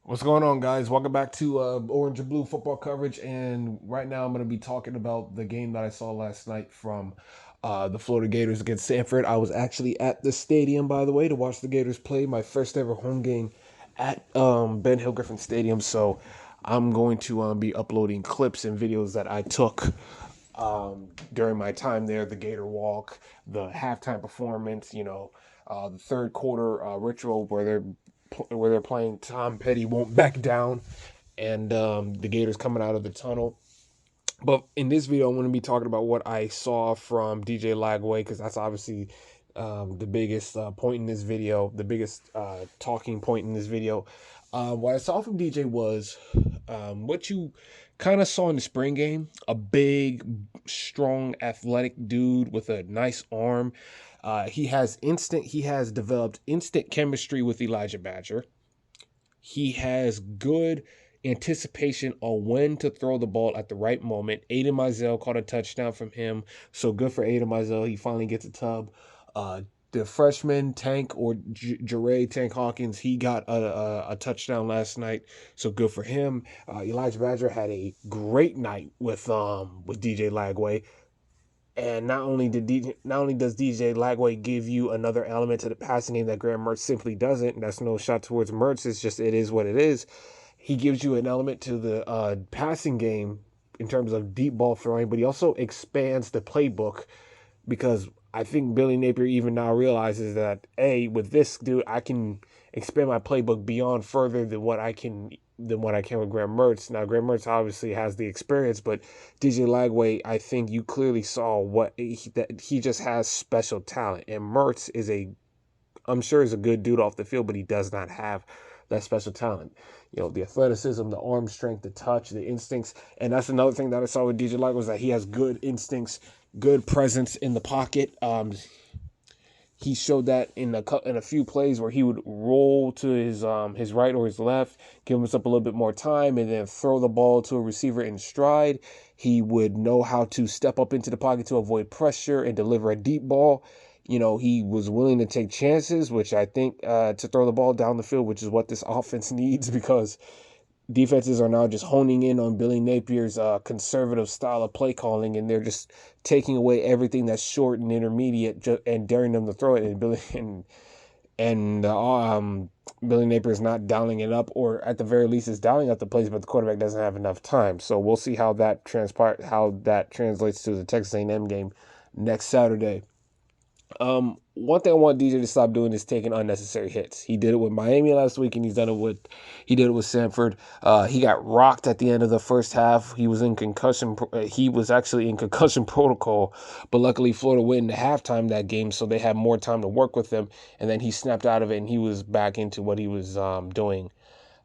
What's going on, guys? Welcome back to Orange and Blue football coverage. And right now, I'm going to be talking about the game that I saw last night from the Florida Gators against Samford. I was actually at the stadium, by the way, to watch the Gators play my first ever home game at Ben Hill Griffin Stadium. So I'm going to be uploading clips and videos that I took during my time there, the Gator Walk, the halftime performance, the third quarter ritual where they're playing Tom Petty Won't Back Down, and the Gators coming out of the tunnel. But in this video, I'm going to be talking about what I saw from DJ Lagway, because that's obviously the biggest point in this video, the biggest talking point in this video. What I saw from DJ was what you kind of saw in the spring game: a big, strong, athletic dude with a nice arm. He has developed instant chemistry with Elijah Badger. He has good anticipation on when to throw the ball at the right moment. Aiden Mizell caught a touchdown from him, so good for Aiden Mizell. He finally gets a tub. The freshman Tank or Jare Tank Hawkins, he got a touchdown last night, so good for him. Elijah Badger had a great night with DJ Lagway. And not only does DJ Lagway give you another element to the passing game that Graham Mertz simply doesn't. That's no shot towards Mertz. It's just it is what it is. He gives you an element to the passing game in terms of deep ball throwing, but he also expands the playbook because I think Billy Napier even now realizes that with this dude I can expand my playbook beyond further than what I can with Graham Mertz. Now Graham Mertz obviously has the experience, but DJ Lagway, I think you clearly saw that he just has special talent, and Mertz I'm sure is a good dude off the field, but he does not have that special talent. The athleticism, the arm strength, the touch, the instincts. And that's another thing that I saw with DJ Light was that he has good instincts, good presence in the pocket. He showed that in a few plays where he would roll to his right or his left, give himself a little bit more time, and then throw the ball to a receiver in stride. He would know how to step up into the pocket to avoid pressure and deliver a deep ball. He was willing to take chances, which I think to throw the ball down the field, which is what this offense needs, because defenses are now just honing in on Billy Napier's conservative style of play calling, and they're just taking away everything that's short and intermediate and daring them to throw it. And Billy Napier is not dialing it up, or at the very least is dialing up the plays, but the quarterback doesn't have enough time. So we'll see how that translates to the Texas A&M game next Saturday. One thing I want DJ to stop doing is taking unnecessary hits. He did it with Miami last week, and he did it with Samford. He got rocked at the end of the first half. He was in concussion. He was actually in concussion protocol, but luckily Florida went into halftime that game, so they had more time to work with him. And then he snapped out of it, and he was back into what he was doing.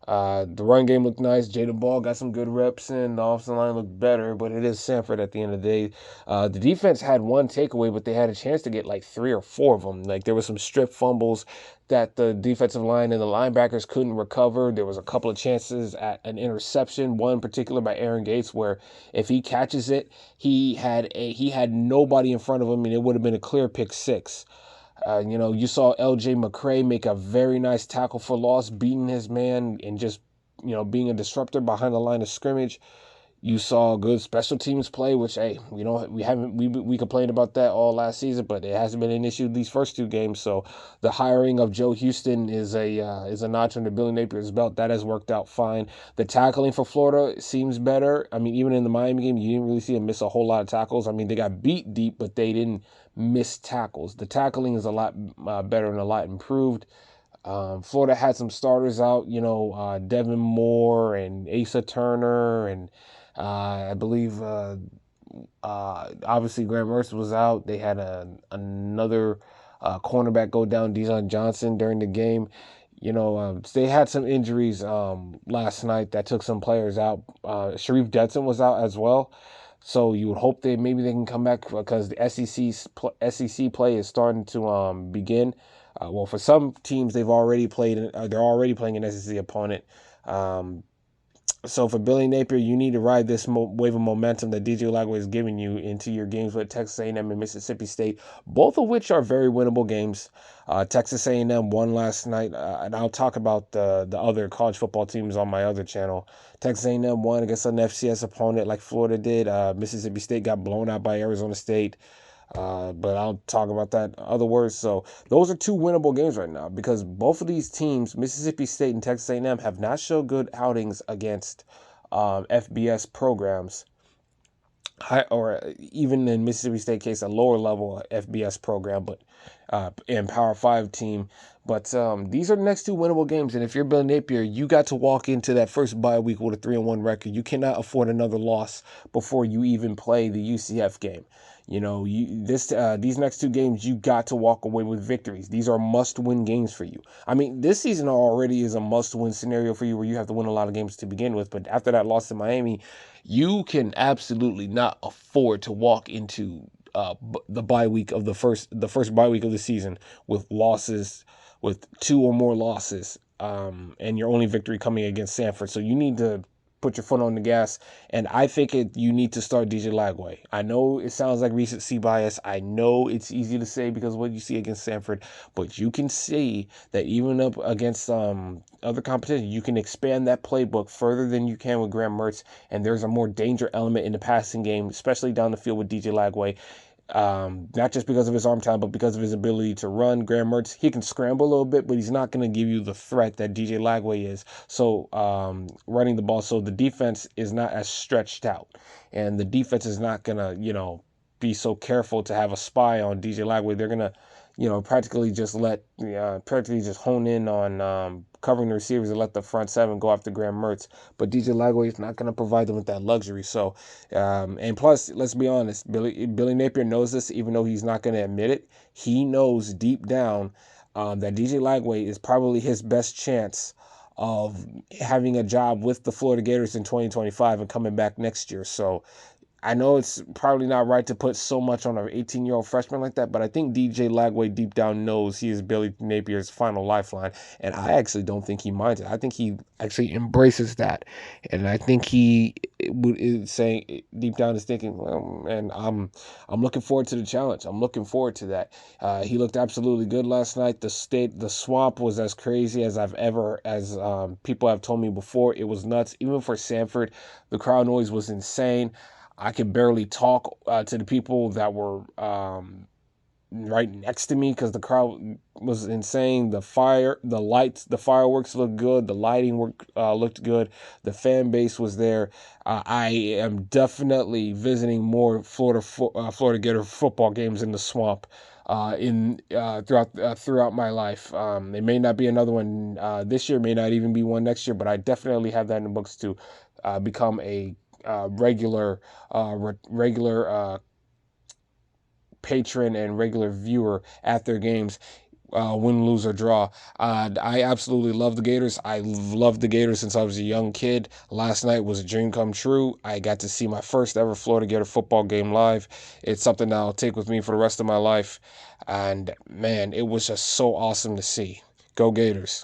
The run game looked nice. Jada Ball got some good reps in. The offensive line looked better, but it is Samford at the end of the day. The defense had one takeaway, but they had a chance to get like 3 or 4 of them. Like there was some strip fumbles that the defensive line and the linebackers couldn't recover. There was a couple of chances at an interception, one in particular by Aaron Gates, where if he catches it, he had nobody in front of him, and it would have been a clear pick six. You saw L.J. McCray make a very nice tackle for loss, beating his man and just, being a disruptor behind the line of scrimmage. You saw good special teams play, which, hey, we complained about that all last season, but it hasn't been an issue these first 2 games. So the hiring of Joe Houston is a notch under Billy Napier's belt. That has worked out fine. The tackling for Florida seems better. I mean, even in the Miami game, you didn't really see them miss a whole lot of tackles. I mean, they got beat deep, but they didn't miss tackles. The tackling is a lot better and a lot improved. Florida had some starters out, Devin Moore and Asa Turner, and I believe obviously Graham Mertz was out. They had another cornerback go down, Dijon Johnson, during the game. They had some injuries last night that took some players out. Sharif Jetson was out as well. So you would hope maybe they can come back because the SEC play is starting to begin. Well, for some teams, they're already playing an SEC opponent. Um, So for Billy Napier, you need to ride this wave of momentum that DJ Lagway is giving you into your games with Texas A&M and Mississippi State, both of which are very winnable games. Texas A&M won last night, and I'll talk about the other college football teams on my other channel. Texas A&M won against an FCS opponent like Florida did. Mississippi State got blown out by Arizona State. But I'll talk about that other words. So those are two winnable games right now because both of these teams, Mississippi State and Texas A&M, have not showed good outings against FBS programs, or even in Mississippi State case, a lower level FBS program, but in Power 5 team. But these are the next two winnable games. And if you're Bill Napier, you got to walk into that first bye week with a 3-1 record. You cannot afford another loss before you even play the UCF game. You know, these next two games, you got to walk away with victories. These are must-win games for you. I mean, this season already is a must-win scenario for you where you have to win a lot of games to begin with. But after that loss to Miami, you can absolutely not afford to walk into the bye week of the first bye week of the season with losses, with two or more losses, and your only victory coming against Samford. So you need to put your foot on the gas, and I think you need to start DJ Lagway. I know it sounds like recency bias. I know it's easy to say because of what you see against Samford, but you can see that even up against other competition, you can expand that playbook further than you can with Graham Mertz, and there's a more danger element in the passing game, especially down the field with DJ Lagway. Not just because of his arm talent, but because of his ability to run. Graham Mertz, he can scramble a little bit, but he's not going to give you the threat that DJ Lagway is. So running the ball, so the defense is not as stretched out, and the defense is not going to, be so careful to have a spy on DJ Lagway. They're going to, practically just practically just hone in on covering the receivers and let the front seven go after Graham Mertz. But DJ Lagway is not going to provide them with that luxury. So, and plus, let's be honest, Billy Napier knows this, even though he's not going to admit it. He knows deep down that DJ Lagway is probably his best chance of having a job with the Florida Gators in 2025 and coming back next year. So I know it's probably not right to put so much on an 18-year-old freshman like that, but I think DJ Lagway deep down knows he is Billy Napier's final lifeline, and I actually don't think he minds it. I think he actually embraces that, and I think he is saying deep down is thinking, well, and I'm looking forward to the challenge. I'm looking forward to that. He looked absolutely good last night. The swamp was as crazy as people have told me before. It was nuts, even for Samford. The crowd noise was insane. I could barely talk to the people that were right next to me because the crowd was insane. The lights, the fireworks looked good. The lighting looked good. The fan base was there. I am definitely visiting more Florida Gator football games in the swamp. Throughout my life, it may not be another one this year, may not even be one next year, but I definitely have that in the books to become a regular patron and regular viewer at their games, win, lose, or draw. I absolutely love the Gators. I've loved the Gators since I was a young kid. Last night was a dream come true. I got to see my first ever Florida Gator football game live. It's something that I'll take with me for the rest of my life. And man, it was just so awesome to see. Go Gators.